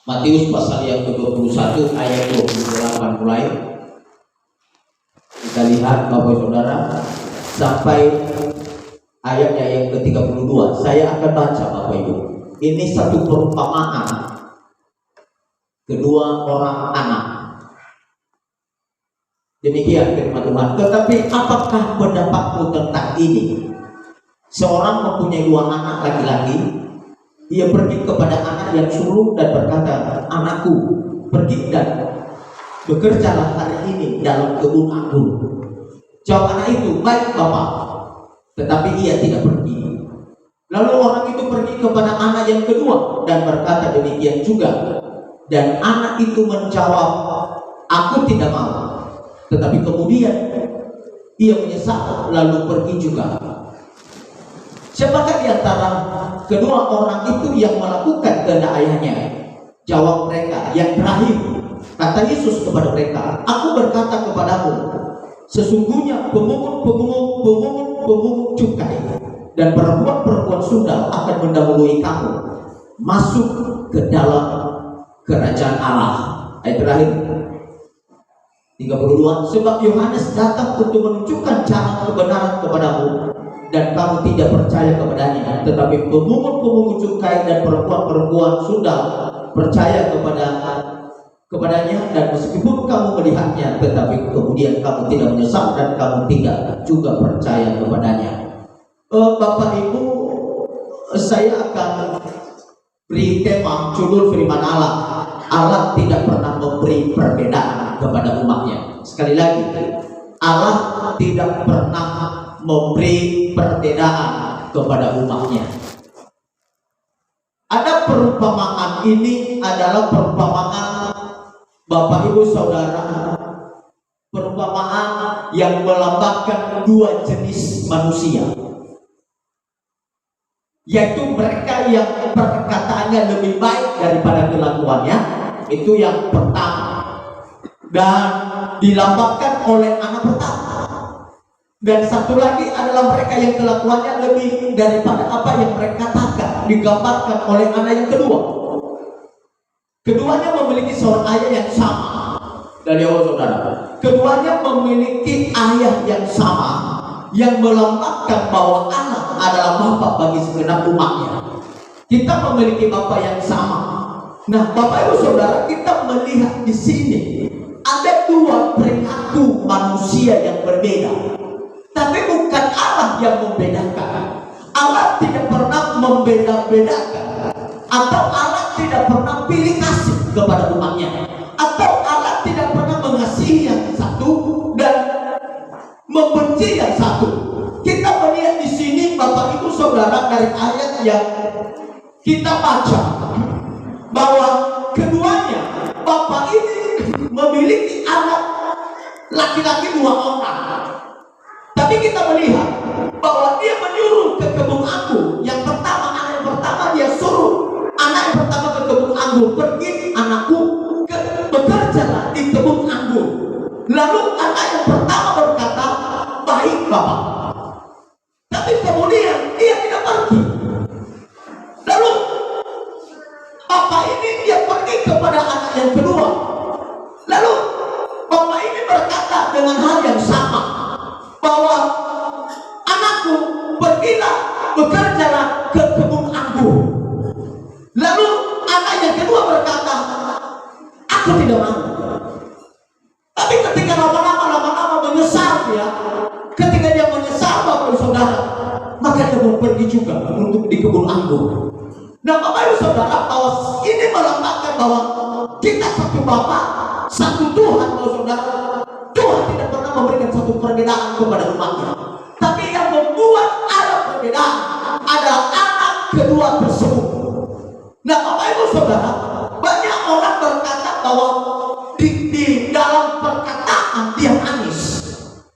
Matius pasal yang ke-21 ayat 28 mulai. Kita lihat Bapak Saudara sampai ayatnya yang ke-32. Saya akan baca Bapak Ibu. Ini satu perumpamaan kedua orang anak. Demikian firman Tuhan. Tetapi apakah pendapatmu tentang ini? Seorang mempunyai dua anak laki-laki. Ia pergi kepada anak yang sulung dan berkata, "Anakku, pergi dan bekerjalah hari ini dalam kebun anggur." Jawab anak itu, "Baik Bapak." Tetapi ia tidak pergi. Lalu orang itu pergi kepada anak yang kedua dan berkata demikian juga. Dan anak itu menjawab, "Aku tidak mau." Tetapi kemudian ia menyesal lalu pergi juga. Siapakah di antara kedua orang itu yang melakukan kehendak ayahnya? Jawab mereka, "Yang terakhir." Kata Yesus kepada mereka, "Aku berkata kepadamu, sesungguhnya pemungut cukai dan perempuan-perempuan sundal akan mendahului kamu masuk ke dalam kerajaan Allah." Ayat terakhir 32. Sebab Yohanes datang untuk menunjukkan jalan kebenaran kepadamu dan kamu tidak percaya kepadanya, tetapi pemungut cukai dan perempuan-perempuan sundal percaya kepadanya, dan meskipun kamu melihatnya tetapi kemudian kamu tidak menyesal dan kamu tidak juga percaya kepadanya. Bapak Ibu, saya akan beri tema judul firman Allah. Allah tidak pernah memberi perbedaan kepada umatnya. Sekali lagi, Allah tidak pernah memberi perbedaan kepada umatnya. Ada perumpamaan, ini adalah perumpamaan Bapak Ibu Saudara, perumpamaan yang melambangkan dua jenis manusia, yaitu mereka yang perkataannya lebih baik daripada kelakuannya, itu yang pertama, dan dilambangkan oleh anak pertama. Dan satu lagi adalah mereka yang kelakuannya lebih daripada apa yang mereka katakan, digambarkan oleh anak yang kedua. Keduanya memiliki seorang ayah yang sama. Dari awal saudara, keduanya memiliki ayah yang sama, yang melambangkan bahwa anak adalah bapa bagi segenap umatnya. Kita memiliki bapa yang sama. Nah, Bapak Ibu Saudara, kita melihat di sini ada dua perilaku manusia yang berbeda. Tapi bukan Allah yang membedakan. Allah tidak pernah membeda-bedakan, atau Allah tidak pernah pilih kasih kepada umatnya, atau Allah tidak pernah mengasihi yang satu dan membenci yang satu. Kita melihat di sini Bapak Ibu Saudara dari ayat yang kita baca bahwa keduanya, bapak ini memiliki anak laki-laki dua orang. Tapi kita melihat bahwa dia menyuruh ke kebun anggur. Yang pertama, anak yang pertama dia suruh anak yang pertama ke kebun anggur, "Pergi anakku, bekerjalah di kebun anggur." Lalu anak yang pertama berkata, "Baik Bapak." Tapi kemudian dia tidak pergi. Lalu bapak ini dia pergi kepada anak yang kedua. Lalu bapak ini berkata dengan hal yang sama, bahwa "Anakku, pergilah, bekerjalah ke kebun anggur." Lalu anak yang kedua berkata, "Aku tidak mau." Tapi ketika lama-lama menyesal dia, ketika dia menyesal Bapak Ibu Saudara, maka dia mau pergi juga untuk di kebun anggur. Nah, Bapak Ibu Saudara, bahwa ini melambangkan bahwa kita satu Bapa, satu Tuhan, Bapak Saudara. Tuhan tidak pernah memberikan satu perbedaan kepada umatnya. Tapi yang membuat ada perbedaan adalah anak kedua tersebut. Nah, Bapak Ibu Saudara, banyak orang berkata bahwa di dalam perkataan dia manis.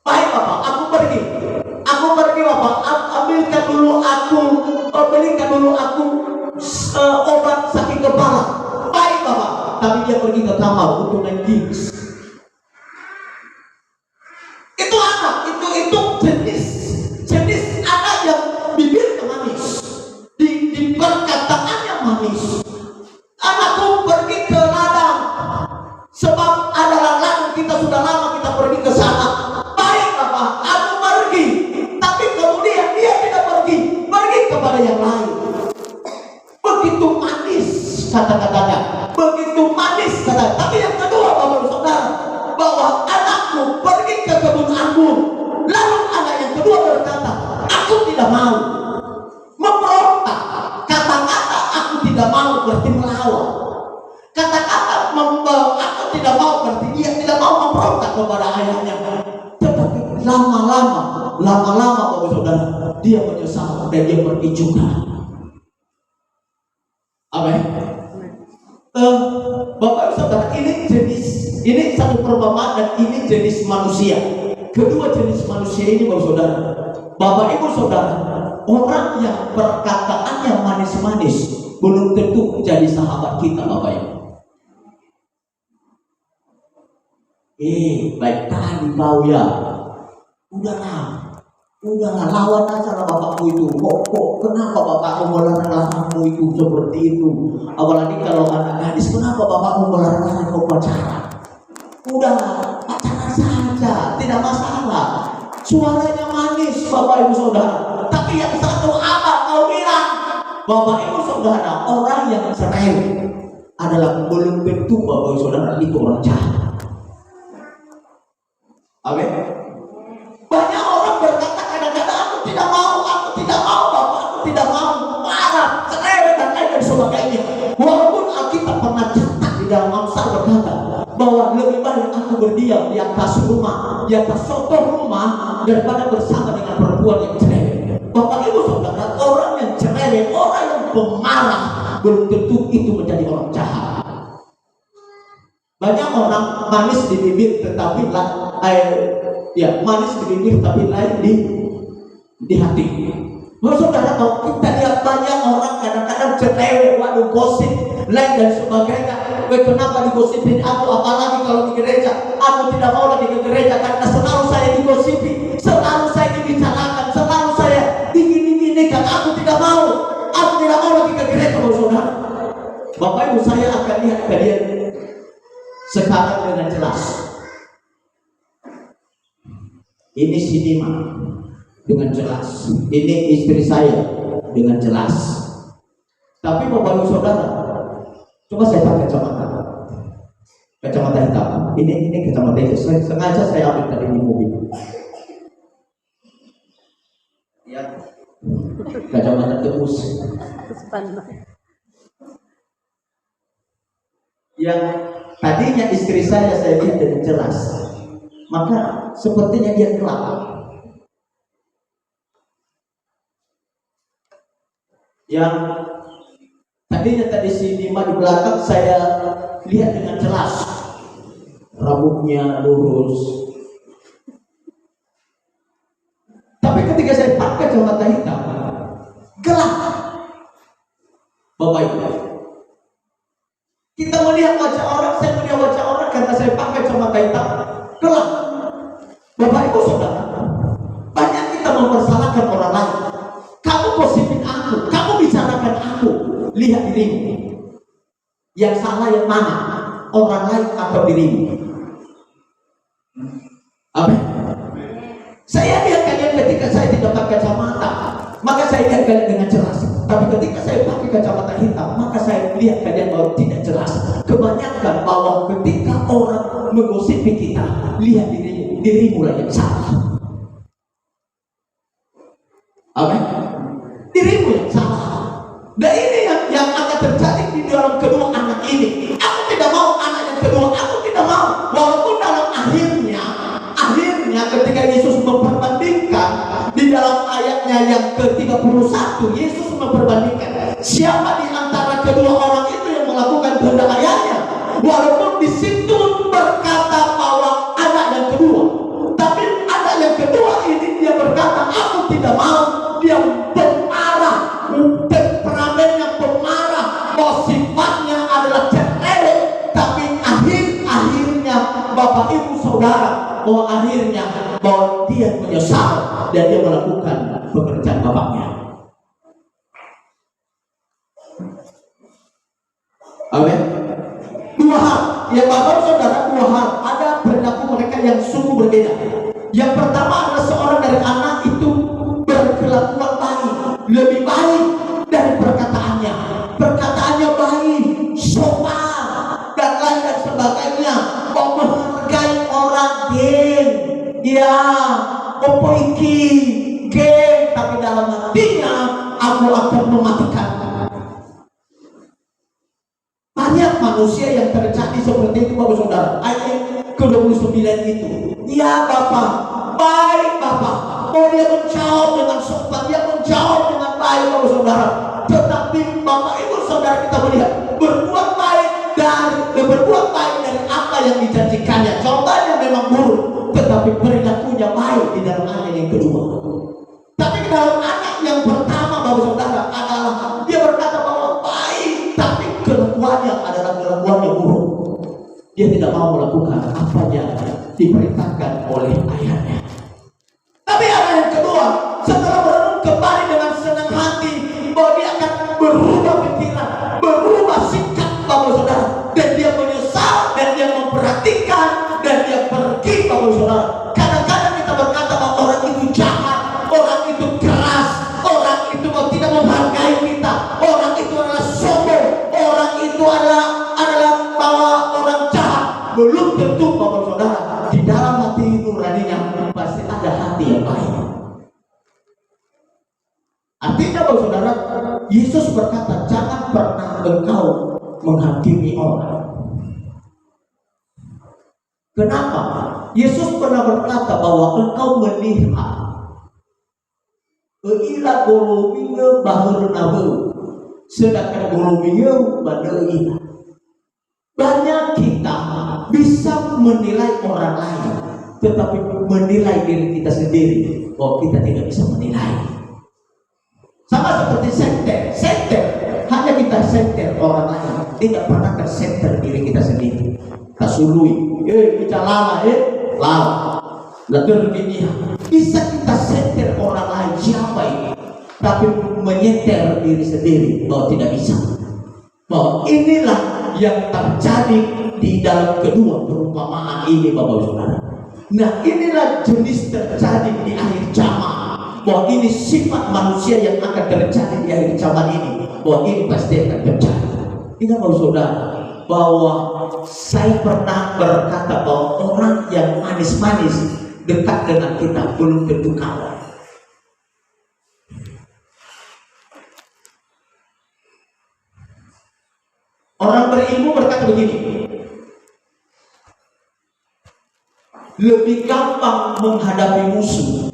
"Baik Bapak, aku pergi Bapak, belikan dulu aku obat sakit kepala." "Baik Bapak." Tapi dia pergi ke kamar untuk main games. Itu anak, itu jenis anak yang bibirnya manis, di perkataannya manis. "Anakku, pergi Kata-kata aku tidak mau berarti dia tidak mau memberontak kepada ayahnya. Tetapi lama-lama Bapak Saudara, dia menyesal dan dia pergi juga. Amin. Bapak Saudara, ini satu perumpamaan dan ini jenis manusia. Kedua jenis manusia ini Bapak Saudara, Bapak Ibu Saudara, orang yang perkataannya manis-manis belum tentu menjadi sahabat kita Bapak Ibu. Baik tadi kau ya, udahlah lawan aja lah bapakmu itu. Kok kenapa bapakmu melarang-larangmu itu seperti itu? Apalagi kalau anak gadis, kenapa bapakmu melarang-larang kau pacaran? Udahlah, pacaran saja, tidak masalah. Suaranya manis Bapak Ibu Saudara. Tapi yang satu apa kau bilang? Bapak Ibu Saudara, orang yang cerai adalah belum tentu Bapak Ibu Saudara itu orang jahat. Amin. Banyak orang berkata kadang-kadang aku tidak mau Bapak, aku tidak mau, marah, cerewet dan lain sebagainya. Walaupun Alkitab pernah catat di dalam Amsal berkata bahwa lebih baik aku berdiam di atas rumah, di atas soto rumah daripada bersama dengan perempuan yang cerewet. Bapak Ibu Saudara, orang yang cerewet, orang yang pemarah belum tentu itu menjadi orang jahat. Banyak orang manis di bibir tetapi manis di bibir tapi lain di hati. Saudara tahu, kita lihat banyak orang kadang-kadang cerewet, waduh gosip lain dan sebagainya. Kenapa digosipin aku? Apalagi kalau di gereja, aku tidak mau lagi ke gereja karena selalu saya digosipi, selalu saya dibicarakan, selalu saya digini-ginikan. Aku tidak mau lagi ke gereja, saudara. Bapak Ibu, saya akan lihat kalian sekarang dengan jelas. Ini si Dima dengan jelas, ini istri saya dengan jelas. Tapi Bapak Ibu Saudara, coba saya pakai kacamata hitam. Ini kacamata hitam. Sengaja saya ambil dari mobil. Ya, kacamata tebus. Yang tadinya istri saya lihat dengan jelas, maka sepertinya dia gelap. Yang tadinya si Dima di belakang saya lihat dengan jelas, rambutnya lurus. Tapi ketika saya pakai kacamata hitam, gelap. Bapak Ibu, kita melihat wajah orang, saya melihat wajah orang karena saya pakai kacamata hitam, gelap. Bapak Ibu Saudara, banyak kita mempersalahkan orang lain. Kamu gosipin aku, kamu bicarakan aku, lihat dirimu. Yang salah yang mana? Orang lain atau dirimu? Amin. Saya lihat kalian ketika saya tidak pakai kacamata, maka saya lihat kalian dengan jelas. Tapi ketika saya pakai kacamata hitam, maka saya lihat kalian bahwa tidak jelas. Kebanyakan bahwa ketika orang menggosipi kita, lihat dirimu lah yang salah. Amin. Dirimu yang salah. Dan ini yang akan terjadi di dalam kedua anak ini. Aku tidak mau anak yang kedua, aku tidak mau. Walaupun dalam akhirnya ketika Yesus memperbandingkan di dalam ayatnya yang ke-31, Yesus memperbandingkan siapa di antara kedua orang itu yang melakukan kehendak ayahnya. Walaupun di situ berkata bahwa anak yang kedua, tapi anak yang kedua ini dia berkata aku tidak mau. Dia pemarah, temperamennya pemarah, sifatnya adalah cerewet. Tapi akhirnya Bapak Ibu Saudara, bahwa dia menyesal dan dia melakukan pekerjaan bapaknya. Amin. Dua hal, ya Bapak Saudara, dua hal. Ada perilaku mereka yang sungguh berbeda. Yang pertama adalah seorang dari anak itu berkelakuan baik, lebih baik dari perkataannya. Perkataannya baik, sopan dan lain dan sebagainya. Menghargai orang, geng, ya, opo iki, geng, tapi dalam hatinya aku akan mematikan. Banyak manusia yang terjadi seperti itu Bapak Saudara. Ayat ke-29 itu, ya Bapak, baik Bapak. Oh, dia menjawab dengan sopan, dia menjawab dengan baik Bapak Saudara. Tetapi Bapak Ibu Saudara kita melihat berbuat baik dari apa yang dijanjikannya. Jawabannya memang buruk, tetapi perilakunya baik di dalam ayat yang kedua. Tapi di dalam ayat yang pertama Bapak Saudara adalah dia berkata bahwa baik, tapi kelakuannya adalah kelakuannya buruk. Dia tidak mau melakukan apa yang diperintahkan oleh ayahnya. Tapi ayat yang kedua, setelah merenung kembali dengan senang hati bahwa dia akan berubah pikiran, berubah sikap Bapak Saudara, dan dia menyesal, dan dia memperhatikan, dan dia pergi Bapak Saudara. Kadang-kadang kita berkata bahwa orang itu jahat, orang itu keras, orang itu tidak menghargai kita, orang itu adalah sombong, orang itu adalah bahwa orang jahat. Belum tentu Bapak Saudara, di dalam hati nuraninya pasti ada hati yang baik. Artinya Bapak Saudara, Yesus berkata, jangan pernah engkau menghakimi orang. Kenapa? Yesus pernah berkata bahwa engkau melihat ila golominge bahurnabe, sedangkan golominge badai. Banyak kita bisa menilai orang lain, tetapi menilai diri kita sendiri, bahwa kita tidak bisa menilai. Sama seperti senter, hanya kita senter orang lain, tidak pernah tersenter diri kita sendiri. Kasului, kita lama, lalu dunia. Bisa kita senter orang lain, siapa ini? Tapi menyenter diri sendiri, bahwa tidak bisa. Bahwa inilah yang terjadi di dalam kedua perumpamaan ini Bapak Saudara. Nah, inilah jenis terjadi di akhir zaman. Bahwa ini sifat manusia yang akan terjadi di akhir zaman ini. Bahwa ini pasti akan terjadi. Ingat Bapak Saudara, bahwa saya pernah berkata bahwa orang yang manis-manis dekat dengan kita belum tentu kawan. Orang berilmu berkata begini, lebih gampang menghadapi musuh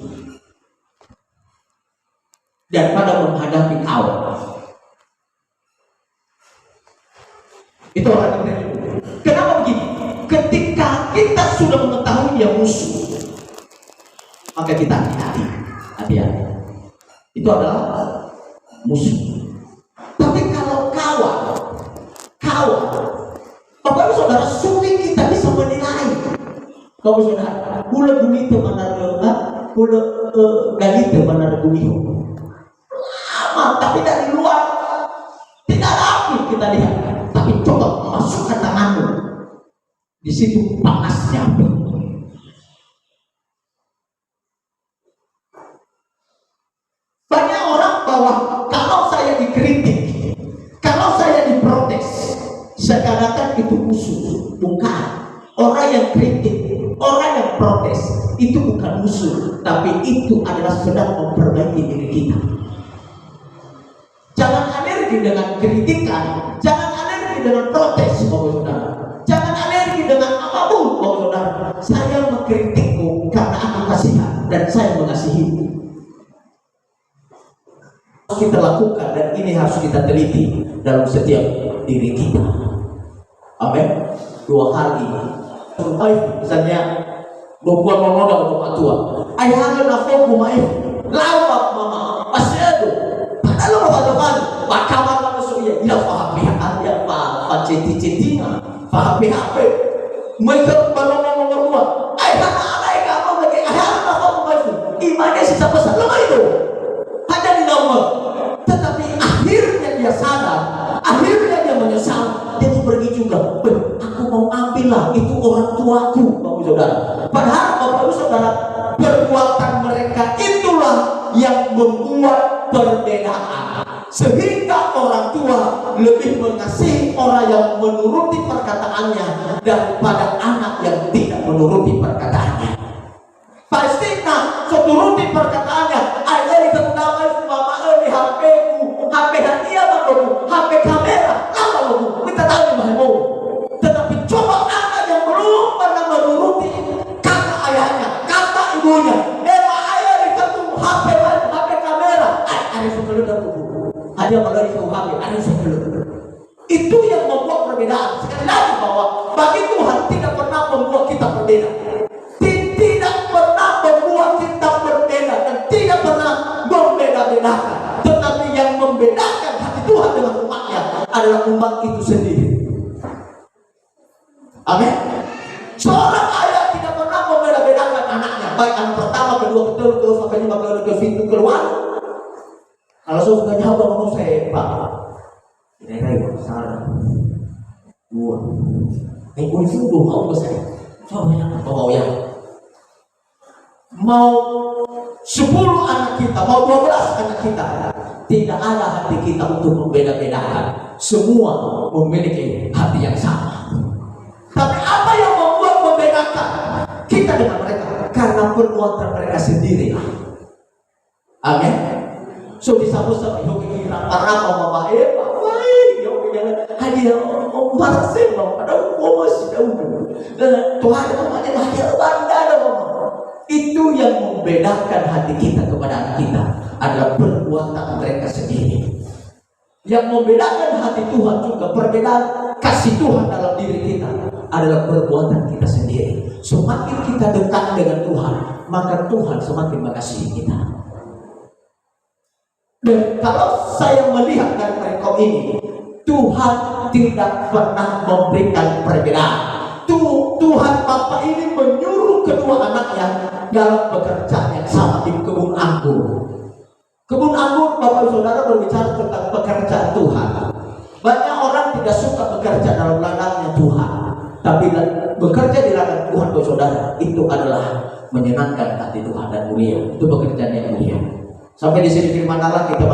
daripada menghadapi kawan. Itu orang berilmu. Kenapa begini? Ketika kita sudah mengetahui dia musuh, maka kita hati-hati. Itu adalah musuh. Tapi kalau kawan, Bapak Saudara, sulit kita bisa menilai. Bapak Saudara, pula bumi itu mana pula gali itu mana bumi lama, tapi dari luar tidak rapi kita lihat. Tapi coba masukkan tanganmu, di situ panasnya api. Banyak orang bahwa kalau saya dikritik, kalau saya diprotes, seakan-akan itu musuh. Bukan. Orang yang kritik, orang yang protes, itu bukan musuh, tapi itu adalah sedang memperbaiki diri kita. Jangan alergi dengan kritikan, jangan alergi dengan protes Bapak Saudara, jangan alergi dengan apapun Bapak Saudara. Saya mengkritikmu karena aku kasihan dan saya mengasihimu. Kita lakukan, dan ini harus kita teliti dalam setiap diri kita. Amin. Dua hal ini. Misalnya membuat modal untuk tua. Ayah na fogo mai. Lawak mama. Pasado. Padahal apa depan? Bakaman manusia ya faham ya faham citi-citi. Faham HP. Mereka balong tua. Ayah alai kamu lagi. Ayah na fogo mai. Imannya sisa besar lemah itu. Hanya di nomor. Tetapi akhirnya dia sadar, akhirnya dia menyesal, dia pergi juga. Aku mau ambillah, itu orang tuaku, Bapak Saudara. Padahal Bapak Saudara, perbuatan mereka itulah yang membuat perbedaan. Sehingga orang tua lebih mengasihi orang yang menuruti perkataannya daripada anak yang tidak menuruti perkataannya. Pastinya seturuti perkataannya. Ayah diketahui mama di HP ku, HP hadiah baru, HP kamera, lama baru. Kita tahu di mana. lagi bahwa bagi Tuhan tidak pernah membuat kita berbeda. Tidak pernah membuat kita berbeda dan tidak pernah membeda-bedakan. Tetapi yang membedakan hati Tuhan dengan umatnya adalah umat itu sendiri. Amin. Seorang ayah tidak pernah membeda-bedakan anaknya, baik anak pertama, kedua, ketiga, keempat, kelima, kelima, ketujuh, keluar. Kalau suka jawab ngomong saya, Pak, ini salah. Dua. Itu mau saya. Coba yang mau yang mau 10 anak kita, mau 12 anak kita, tidak ada hati kita untuk membeda-bedakan. Semua memiliki hati yang sama. Tapi apa yang membuat membedakan kita dengan mereka? Karena perbuatan mereka sendiri. Amin. So disambut sama yogi orang mama baik yogi jangan hadiah marasel mama ada masih tahu Tuhan mamanya hadiah bandar mama. Itu yang membedakan hati kita kepada anak kita adalah perbuatan mereka sendiri. Yang membedakan hati Tuhan juga perbedaan kasih Tuhan dalam diri kita adalah perbuatan kita sendiri. Semakin kita dekat dengan Tuhan, maka Tuhan semakin mengasihi kita. Dan kalau saya melihat dari mereka ini, Tuhan tidak pernah memberikan perbedaan. Tuhan Bapa ini menyuruh kedua anaknya dalam bekerja yang sama di kebun anggur. Kebun anggur, Bapak Saudara, berbicara tentang pekerjaan Tuhan. Banyak orang tidak suka bekerja dalam ladangnya Tuhan, tapi bekerja di ladang Tuhan, Bapak Saudara, itu adalah menyenangkan hati Tuhan dan mulia. Itu pekerjaan yang mulia. Sampai di sini firman Allah kita